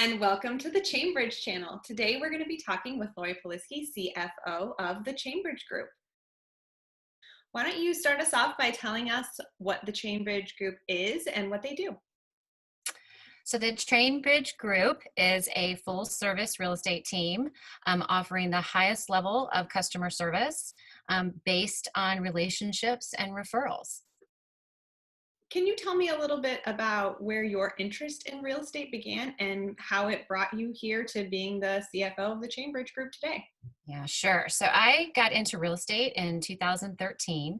and welcome to the Chambridge channel. Today we're going to be talking with Lori Polisky, CFO of the Chambridge Group. Why don't you start us off by telling us what the Chambridge Group is and what they do? So the Trainbridge Group is a full-service real estate team offering the highest level of customer service based on relationships and referrals. Can you tell me a little bit about where your interest in real estate began and how it brought you here to being the CFO of the Chambridge Group today? Yeah, sure. So I got into real estate in 2013.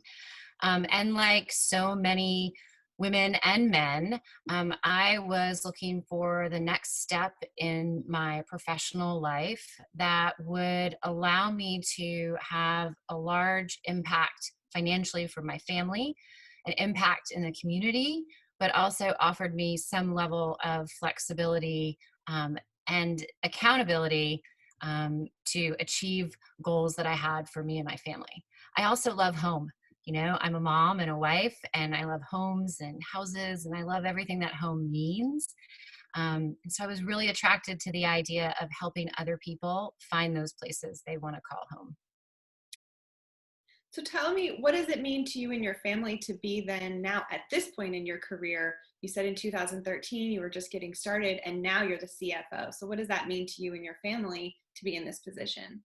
And like so many women and men, I was looking for the next step in my professional life that would allow me to have a large impact financially for my family, an impact in the community, but also offered me some level of flexibility and accountability to achieve goals that I had for me and my family. I also love home. I'm a mom and a wife, and I love homes and houses, and I love everything that home means. And so I was really attracted to the idea of helping other people find those places they want to call home. So tell me, what does it mean to you and your family to be then now at this point in your career? You said in 2013 you were just getting started and now you're the CFO. So what does that mean to you and your family to be in this position?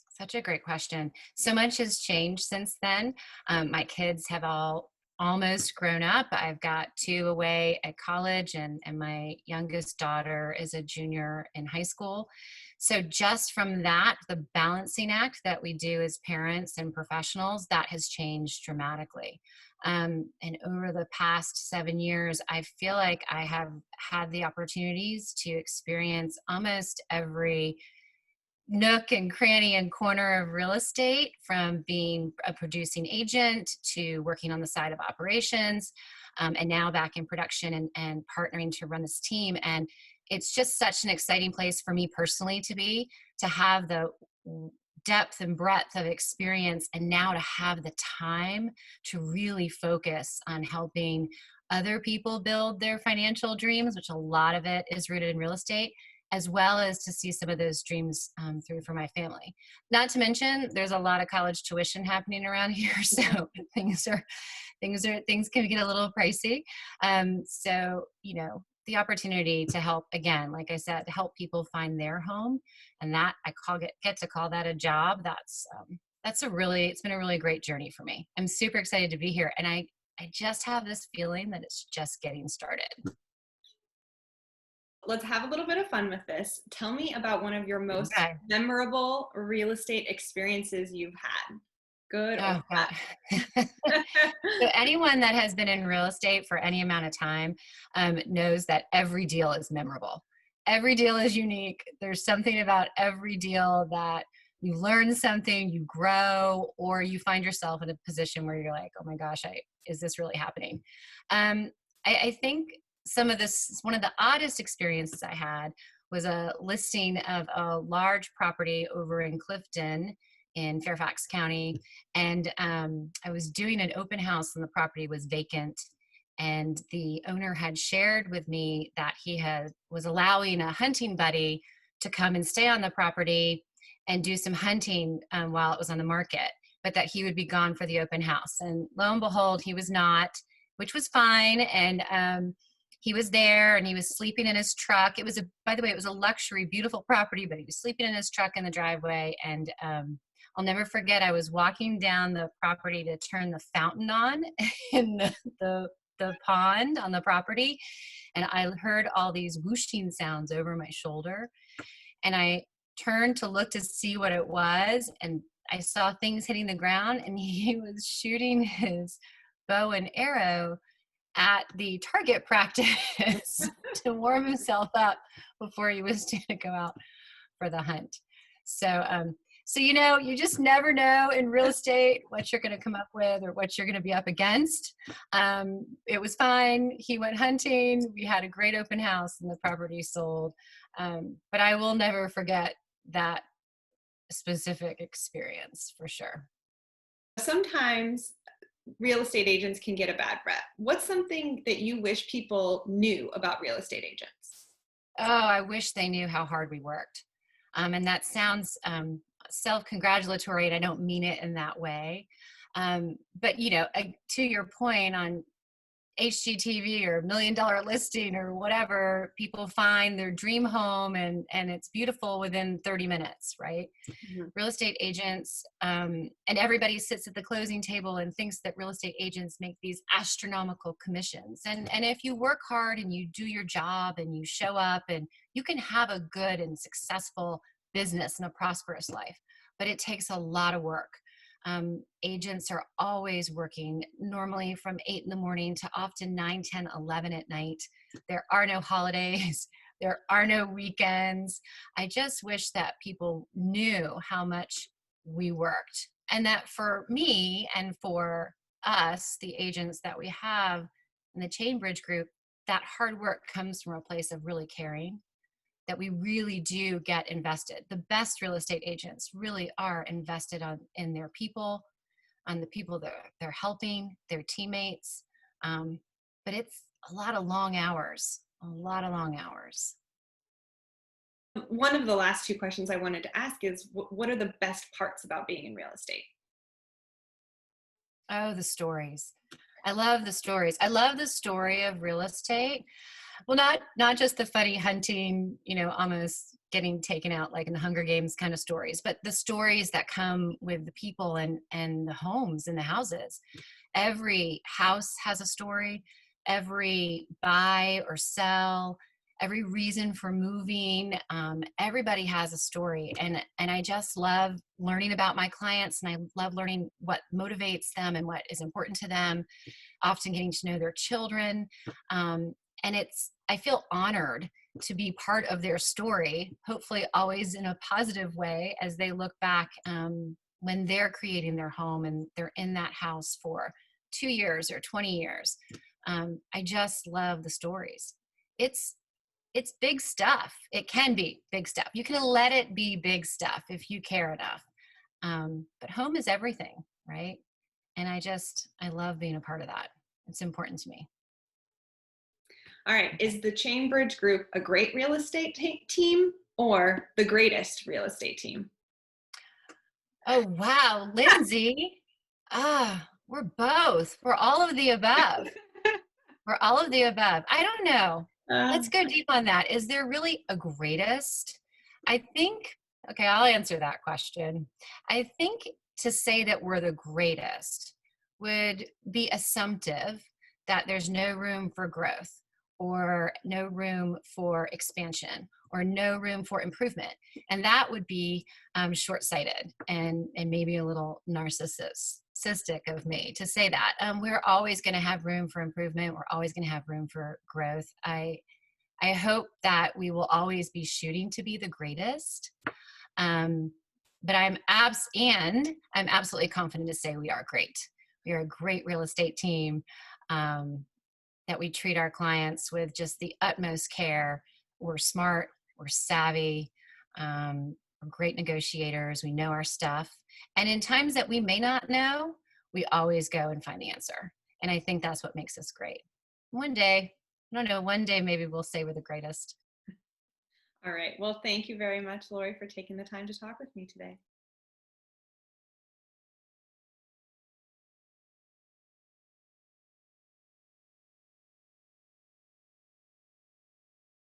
Such a great question. So much has changed since then. My kids have all almost grown up. I've got two away at college, and my youngest daughter is a junior in high school. So, just from that, the balancing act that we do as parents and professionals, that has changed dramatically. And over the past 7 years, I feel like I have had the opportunities to experience almost every nook and cranny and corner of real estate, from being a producing agent to working on the side of operations, and now back in production and partnering to run this team. And it's just such an exciting place for me personally to have the depth and breadth of experience, and now to have the time to really focus on helping other people build their financial dreams, which a lot of it is rooted in real estate, as well as to see some of those dreams through for my family. Not to mention, there's a lot of college tuition happening around here, so things can get a little pricey. The opportunity to help, again, like I said, to help people find their home, and that get to call that a job. It's been a really great journey for me. I'm super excited to be here, and I just have this feeling that it's just getting started. Let's have a little bit of fun with this. Tell me about one of your most Okay. memorable real estate experiences you've had, good or Oh God. bad. So anyone that has been in real estate for any amount of time knows that every deal is memorable. Every deal is unique. There's something about every deal that you learn something, you grow, or you find yourself in a position where you're like, oh my gosh, is this really happening? I think one of the oddest experiences I had was a listing of a large property over in Clifton in Fairfax County. And I was doing an open house and the property was vacant. And the owner had shared with me that was allowing a hunting buddy to come and stay on the property and do some hunting while it was on the market, but that he would be gone for the open house. And lo and behold, he was not, which was fine. And he was there and he was sleeping in his truck. By the way, it was a luxury, beautiful property, but he was sleeping in his truck in the driveway. And I'll never forget, I was walking down the property to turn the fountain on in the pond on the property. And I heard all these whooshing sounds over my shoulder. And I turned to look to see what it was. And I saw things hitting the ground, and he was shooting his bow and arrow at the target practice to warm himself up before he was going to go out for the hunt. So you just never know in real estate what you're going to come up with or what you're going to be up against. It was fine. He went hunting. We had a great open house and the property sold. But I will never forget that specific experience for sure. Sometimes real estate agents can get a bad rep. What's something that you wish people knew about real estate agents? Oh, I wish they knew how hard we worked. And that sounds self-congratulatory, and I don't mean it in that way. But to your point on HGTV or Million Dollar Listing or whatever, people find their dream home and it's beautiful within 30 minutes, right? Mhm. Real estate agents, and everybody sits at the closing table and thinks that real estate agents make these astronomical commissions. And if you work hard and you do your job and you show up, and you can have a good and successful business and a prosperous life, but it takes a lot of work. Agents are always working, normally from 8 in the morning to often 9, 10, 11 at night. There are no holidays. There are no weekends. I just wish that people knew how much we worked, and that for me and for us, the agents that we have in the Chainbridge group, that hard work comes from a place of really caring, that we really do get invested. The best real estate agents really are invested in their people, on the people that they're helping, their teammates. But it's a lot of long hours, a lot of long hours. One of the last two questions I wanted to ask is what are the best parts about being in real estate? Oh, the stories. I love the stories. I love the story of real estate. Well, not just the funny hunting, almost getting taken out like in the Hunger Games kind of stories, but the stories that come with the people and the homes and the houses. Every house has a story. Every buy or sell, every reason for moving, everybody has a story, and I just love learning about my clients, and I love learning what motivates them and what is important to them, often getting to know their children. And I feel honored to be part of their story, hopefully always in a positive way as they look back, when they're creating their home and they're in that house for 2 years or 20 years. I just love the stories. It's it's big stuff. It can be big stuff. You can let it be big stuff if you care enough. But home is everything, right? And I love being a part of that. It's important to me. All right. Is the Chainbridge Group a great real estate team or the greatest real estate team? Oh, wow, Lindsay. We're both. We're all of the above. We're all of the above. I don't know. Uh, Let's go deep on that. Is there really a greatest? I think, okay, I'll answer that question. I think to say that we're the greatest would be assumptive that there's no room for growth or no room for expansion or no room for improvement. And that would be short-sighted and maybe a little narcissistic of me to say that. We're always going to have room for improvement. We're always going to have room for growth. I hope that we will always be shooting to be the greatest. Um, but I'm absolutely confident to say we are great. We are a great real estate team, that we treat our clients with just the utmost care. We're smart, we're savvy, we're great negotiators, we know our stuff. And in times that we may not know, we always go and find the answer. And I think that's what makes us great. One day, I don't know, one day maybe we'll say we're the greatest. all right. Well, thank you very much, Lori, for taking the time to talk with me today.